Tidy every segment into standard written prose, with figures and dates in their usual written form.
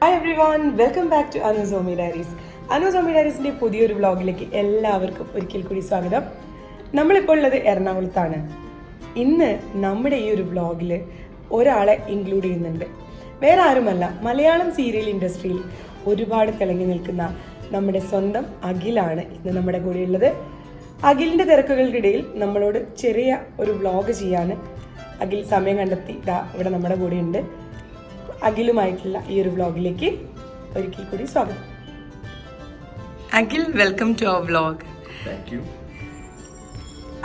Hi everyone, welcome back to Anusomi diaries. Anusomi ഡയറീസിൻ്റെ പുതിയൊരു വ്ളോഗിലേക്ക് എല്ലാവർക്കും ഒരിക്കൽ കൂടി സ്വാഗതം. നമ്മളിപ്പോൾ ഉള്ളത് എറണാകുളത്താണ്. ഇന്ന് നമ്മുടെ ഈ ഒരു വ്ളോഗിൽ ഒരാളെ ഇൻക്ലൂഡ് ചെയ്യുന്നുണ്ട്. വേറെ ആരുമല്ല, മലയാളം സീരിയൽ ഇൻഡസ്ട്രിയിൽ ഒരുപാട് തിളങ്ങി നിൽക്കുന്ന നമ്മുടെ സ്വന്തം അഖിലാണ് ഇന്ന് നമ്മുടെ കൂടെ ഉള്ളത്. അഖിലിൻ്റെ തിരക്കുകൾക്കിടയിൽ നമ്മളോട് ചെറിയ ഒരു വ്ളോഗ് ചെയ്യാൻ അഖിൽ സമയം കണ്ടെത്തി ഇവിടെ നമ്മുടെ കൂടെ ഉണ്ട്. അഖിലുമായിട്ടുള്ള ഈ ഒരു വ്ളോഗിലേക്ക് ഒരിക്കൽ കൂടി സ്വാഗതം. Akhil, welcome to our vlog.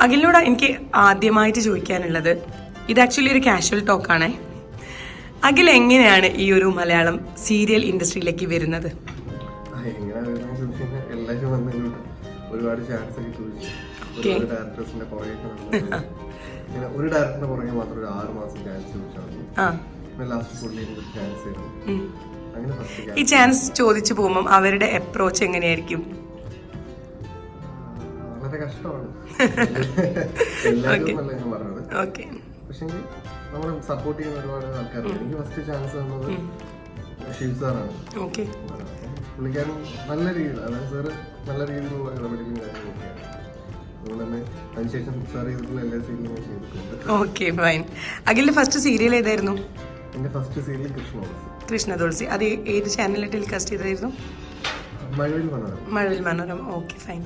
അഖിലിനോട് എനിക്ക് ആദ്യമായിട്ട് ചോദിക്കാനുള്ളത്, ഇത് ആക്ച്വലി ഒരു കാഷ്വൽ ടോക്കാണേ. അഖിൽ എങ്ങനെയാണ് ഈ ഒരു മലയാളം സീരിയൽ ഇൻഡസ്ട്രിയിലേക്ക് വരുന്നത്? ഒരുപാട് ചാൻസ് ഒക്കെ ചോദിച്ചു. ഒരു ഡയറക്ടേഴ്സിന്റെ പുറകെ മാത്രം ഒരു 6 മാസം ചാൻസ് ചോദിച്ചാൽ ഈ ചാൻസ് ചോദിച്ചു പോകുമ്പോൾ അവരുടെ അപ്രോച്ച് എങ്ങനെയായിരിക്കും? വളരെ കഷ്ടമാണ് എല്ലാവരും ഞാൻ പറഞ്ഞത്. പക്ഷെ നമ്മളെ സപ്പോർട്ട് ചെയ്യുന്ന ഒരുപാട് ആൾക്കാരുണ്ട്. എനിക്ക് ഫസ്റ്റ് ചാൻസ് തന്നത് ഷിവ് സാറാണ്. പുള്ളിക്കാരൻ നല്ല രീതിയിൽ, അതായത് സാറ് നല്ല രീതിയിലുള്ള ഇടപെടലും കാര്യങ്ങളൊക്കെയാണ്. അതുകൊണ്ട് തന്നെ അതിനുശേഷം സാർ ചെയ്തിട്ടുള്ള എല്ലാ സീരിയലും ചെയ്തിട്ടുണ്ട്. Okay, fine. അഖിലിന്റെ ഫസ്റ്റ് സീരിയൽ ഏതായിരുന്നു? എന്റെ ഫസ്റ്റ് സീരിയൽ കൃഷ്ണ തുളസി. അത് ഏത് ചാനലിൽ ടെലികാസ്റ്റ് ചെയ്തായിരുന്നു? മഴവിൽ മനോരമ. Okay, fine.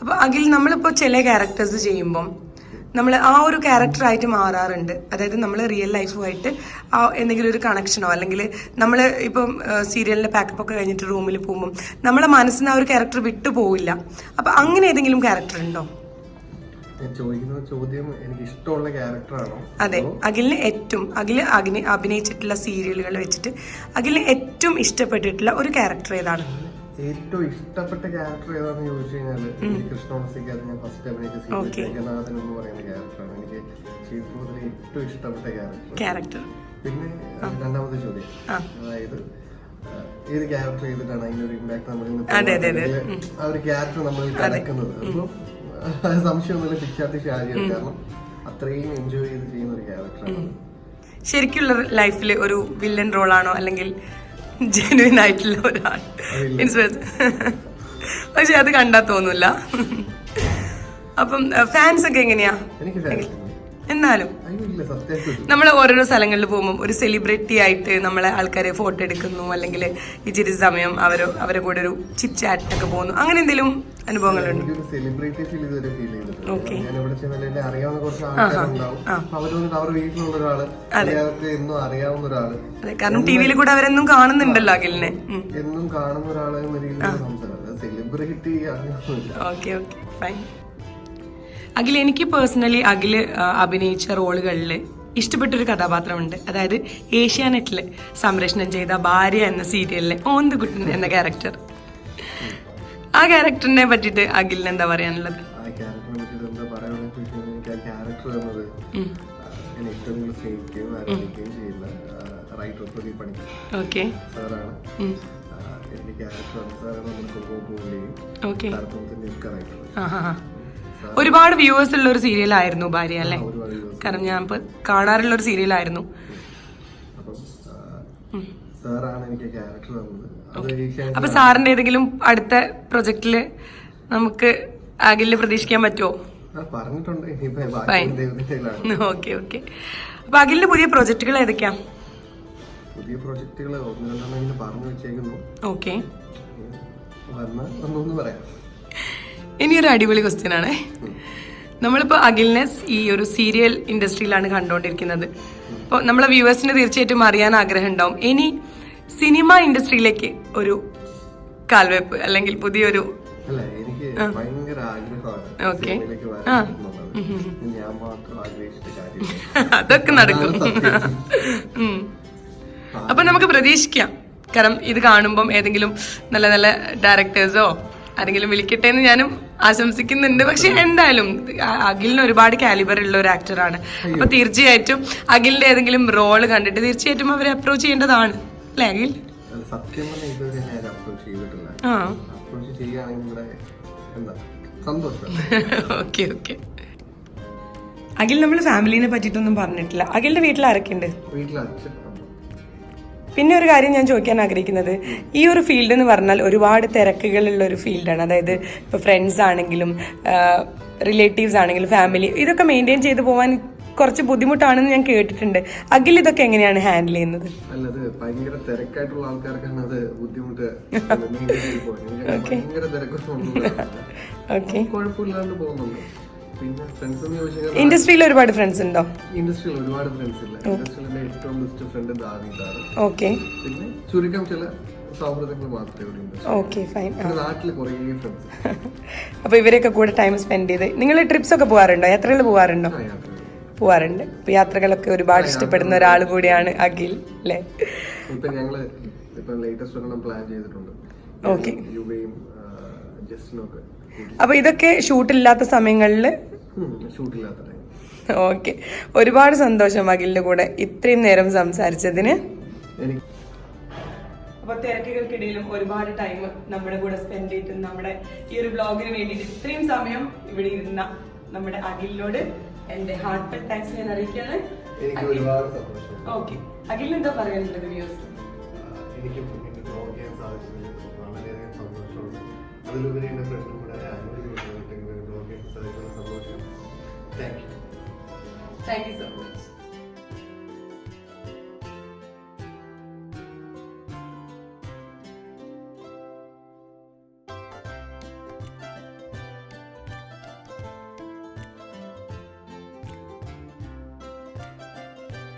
അപ്പോൾ അഖിൽ, നമ്മളിപ്പോൾ ചില ക്യാരക്ടേഴ്സ് ചെയ്യുമ്പം നമ്മൾ ആ ഒരു ക്യാരക്ടറായിട്ട് മാറാറുണ്ട്. അതായത് നമ്മൾ റിയൽ ലൈഫുമായിട്ട് ആ എന്തെങ്കിലും ഒരു കണക്ഷനോ, അല്ലെങ്കിൽ നമ്മൾ ഇപ്പം സീരിയലിൻ്റെ പാക്കപ്പ് ഒക്കെ കഴിഞ്ഞിട്ട് റൂമിൽ പോകുമ്പം നമ്മളെ മനസ്സിന് ആ ഒരു ക്യാരക്ടർ വിട്ടു പോവില്ല. അപ്പം അങ്ങനെ ഏതെങ്കിലും ക്യാരക്ടർ ഉണ്ടോ? ചോദിക്കുന്ന ചോദ്യം എനിക്ക് ഇഷ്ടമുള്ള ക്യാരക്ടറാണോ? അതെ, അഖിലിന് അഭിനയിച്ചിട്ടുള്ള സീരിയലുകൾ വെച്ചിട്ട് അഖിലിന് ഏറ്റവും ഇഷ്ടപ്പെട്ടിട്ടുള്ള ഒരു ക്യാരക്ടർ ഏതാണ്? ഏറ്റവും ഇഷ്ടപ്പെട്ട ക്യാരക്ടർ ഏതാണെന്ന് ചോദിച്ചു കഴിഞ്ഞാല് കൃഷ്ണോണസിക്കകത്ത് ഞാൻ ഫസ്റ്റ് അഭിനയിച്ച സീരിയൽ ജഗന്നാഥൻ എന്ന് പറയുന്ന ക്യാരക്ടറാണ് എനിക്ക് ചെയ്തതിൽ ഏറ്റവും ഇഷ്ടപ്പെട്ട ക്യാരക്ടർ. പിന്നെ രണ്ടാമത്തെ ചോദ്യം, അതായത് ഏത് ക്യാരക്ടർ ചെയ്തിട്ടാണ് അതിനൊരു ഇമ്പാക്ട് നമ്മൾ ആ ഒരു ക്യാരക്ടർ നമ്മൾ കടക്കുന്നത്. അപ്പോൾ സംശയമൊന്നുമില്ല, പിച്ചാത്തി ഷാജിയാണ്. കാരണം അത്രയും എൻജോയ് ചെയ്ത് ചെയ്യുന്ന ഒരു ക്യാരക്ടറാണ്. ശരിക്കുള്ള ലൈഫിൽ ഒരു വില്ലൻ റോളാണോ അല്ലെങ്കിൽ ജെന്യുവൻ ആയിട്ടുള്ള ഒരാൾ? പക്ഷെ അത് കണ്ടാ തോന്നൂല. അപ്പം ഫാൻസ് ഒക്കെ എങ്ങനെയാ? എന്നാലും നമ്മൾ ഓരോരോ സ്ഥലങ്ങളിൽ പോകുമ്പോൾ ഒരു സെലിബ്രിറ്റി ആയിട്ട് നമ്മളെ ആൾക്കാരെ ഫോട്ടോ എടുക്കുന്നു, അല്ലെങ്കിൽ ഇച്ചിരി സമയം അവരെ കൂടെ ഒരു ചിറ്റ് ചാറ്റിനൊക്കെ പോകുന്നു, അങ്ങനെ എന്തെങ്കിലും അനുഭവങ്ങളുണ്ട്? ഓക്കെ, കാരണം ടി വിയിൽ കൂടെ അവരെന്നും കാണുന്നുണ്ടല്ലോ അഖിലിനെ. Okay, okay, fine. അഖിൽ, എനിക്ക് പേഴ്സണലി അഖില് അഭിനയിച്ച റോളുകളിൽ ഇഷ്ടപ്പെട്ടൊരു കഥാപാത്രമുണ്ട്. അതായത് ഏഷ്യാനെറ്റിൽ സംപ്രേഷണം ചെയ്ത ഭാര്യ എന്ന സീരിയലിലെ ഓന്തുകുട്ടൻ എന്ന ക്യാരക്ടർ. ആ ക്യാരക്ടറിനെ പറ്റിയിട്ട് അഖിലിന് എന്താ പറയാനുള്ളത്? Okay, okay. ഒരുപാട് വ്യൂവേഴ്സ് ഉള്ള ഒരു സീരിയൽ ആയിരുന്നു ഭാര്യ, അല്ലേ? കാരണം ഞാൻ ഇപ്പൊ കാണാറുള്ള ഒരു സീരിയൽ ആയിരുന്നു. അപ്പൊ സാറിന്റെ ഏതെങ്കിലും അടുത്ത പ്രൊജക്ടില് നമുക്ക് അഖിലിന് പ്രതീക്ഷിക്കാൻ പറ്റുമോ? Okay, okay. അപ്പൊ അഖിലിന്റെ പുതിയ പ്രൊജക്ടുകൾ ഏതൊക്കെയാ? പുതിയ പ്രൊജക്ടുകൾ പറഞ്ഞു വെച്ചേക്കുന്നു. ഓക്കെ, പറയാം. ഇനിയൊരു അടിപൊളി ക്വസ്റ്റ്യൻ ആണ്. നമ്മളിപ്പോൾ അഖിലിനെ ഈ ഒരു സീരിയൽ ഇൻഡസ്ട്രിയിലാണ് കണ്ടുകൊണ്ടിരിക്കുന്നത്. അപ്പോൾ നമ്മളെ വ്യൂവേഴ്സിന് തീർച്ചയായിട്ടും അറിയാൻ ആഗ്രഹം ഉണ്ടാവും, ഇനി സിനിമ ഇൻഡസ്ട്രിയിലേക്ക് ഒരു കാൽവെപ്പ് അല്ലെങ്കിൽ പുതിയൊരു ഓക്കെ അതൊക്കെ നടക്കും. അപ്പൊ നമുക്ക് പ്രതീക്ഷിക്കാം. കാരണം ഇത് കാണുമ്പം ഏതെങ്കിലും നല്ല നല്ല ഡയറക്ടേഴ്സോ ആരെങ്കിലും വിളിക്കട്ടെ എന്ന് ഞാനും ആശംസിക്കുന്നുണ്ട്. പക്ഷെ എന്തായാലും അഖിലിന് ഒരുപാട് കാലിബർ ഉള്ള ഒരു ആക്ടറാണ്. അപ്പൊ തീർച്ചയായിട്ടും അഖിലിന്റെ ഏതെങ്കിലും റോള് കണ്ടിട്ട് തീർച്ചയായിട്ടും അവരെ അപ്രോച്ച് ചെയ്യേണ്ടതാണ്, അല്ലേ അഖിൽ? Okay, okay. അഖിൽ, നമ്മൾ ഫാമിലിനെ പറ്റിയിട്ടൊന്നും പറഞ്ഞിട്ടില്ല. അഖിലിന്റെ വീട്ടിൽ ആരൊക്കെ ഉണ്ട്? പിന്നെ ഒരു കാര്യം ഞാൻ ചോദിക്കാൻ ആഗ്രഹിക്കുന്നത്, ഈ ഒരു ഫീൽഡ് എന്ന് പറഞ്ഞാൽ ഒരുപാട് തിരക്കുകളുള്ള ഒരു ഫീൽഡാണ്. അതായത് ഇപ്പോൾ ഫ്രണ്ട്സ് ആണെങ്കിലും റിലേറ്റീവ്സ് ആണെങ്കിലും ഫാമിലി, ഇതൊക്കെ മെയിൻറ്റെയിൻ ചെയ്ത് പോകാൻ കുറച്ച് ബുദ്ധിമുട്ടാണെന്ന് ഞാൻ കേട്ടിട്ടുണ്ട്. അഖിൽ ഇതൊക്കെ എങ്ങനെയാണ് ഹാൻഡിൽ ചെയ്യുന്നത്? അല്ലത് ഭയങ്കര തിരക്കായിട്ടുള്ള ആൾക്കാർക്കാണ് അത് ബുദ്ധിമുട്ട്. ഭയങ്കര തിരക്കൊന്നും കുഴപ്പമില്ലാണ്ട് പോകുന്നുണ്ട്. പിന്നെ ഫ്രണ്ട്സ് എന്ന് ചോദിച്ചാൽ ഇൻഡസ്ട്രിയിൽ ഒരുപാട് ഫ്രണ്ട്സ് ഉണ്ടോ? ഇൻഡസ്ട്രിയിൽ ഒരുപാട് ഫ്രണ്ട്സ് ഇല്ല. ഇൻഡസ്ട്രിയിലെ ഏറ്റവും ബെസ്റ്റ് ഫ്രണ്ട് ദാവീദാണ്. ഓക്കെ. പിന്നെ ചുരുക്കം ചില സൗഹൃദങ്ങൾ മാത്രമേ ഉള്ളൂ. Okay, fine. നാട്ടിൽ കുറേ ഫ്രണ്ട്സ്. അപ്പൊ ഇവരൊക്കെ കൂടെ ടൈം സ്പെൻഡ് ചെയ്ത് നിങ്ങൾ ട്രിപ്സ് ഒക്കെ പോകാറുണ്ടോ? യാത്രകൾ പോകാറുണ്ടോ? പോവാറുണ്ട്. ഇപ്പൊ യാത്രകളൊക്കെ ഒരുപാട് ഇഷ്ടപ്പെടുന്ന ഒരാൾ കൂടിയാണ് അഖിൽ, അല്ലേ? ഇപ്പൊ ഞങ്ങള് ലേറ്റസ്റ്റ് ഒരെണ്ണം പ്ലാൻ ചെയ്തിട്ടുണ്ട്. ഓക്കെ. യുവയും ജസ്റ്റിനും ഒക്കെ. അപ്പൊ ഇതൊക്കെ ഷൂട്ടില്ലാത്ത സമയങ്ങളില്? ഷൂട്ടില്ലാത്ത ടൈം. ഓക്കെ. ഒരുപാട് സന്തോഷം അഖിലിന്റെ കൂടെ ഇത്രയും നേരം സംസാരിച്ചതിന്. അപ്പൊ തിരക്കുകൾക്കിടയിലും ഒരുപാട് ടൈം നമ്മുടെ കൂടെ സ്പെൻഡ് ചെയ്തിട്ട് നമ്മുടെ ഈ ഒരു വ്ളോഗിന് വേണ്ടിയിട്ട് ഇത്രയും സമയം ഇവിടെ ഇരുന്ന നമ്മുടെ അഖിലിനോട് എന്റെ ഹാർട്ട് താങ്ക്സ് ഞാൻ അറിയിക്കാണ്. എനിക്ക് ഒരുപാട് സന്തോഷം. ഓക്കെ. അഖിലിന് എന്താ പറയാനുള്ളത് വ്യൂസ്? എനിക്ക് വ്ളോഗ് ചെയ്യാൻ സാധിച്ചതിൽ വളരെയധികം സന്തോഷമുണ്ട്. അതിലുപരി എന്റെ ഫ്രണ്ടും കൂടെ വ്ളോഗ് ചെയ്യാൻ സാധിക്കുന്ന സന്തോഷം. Thank you so much.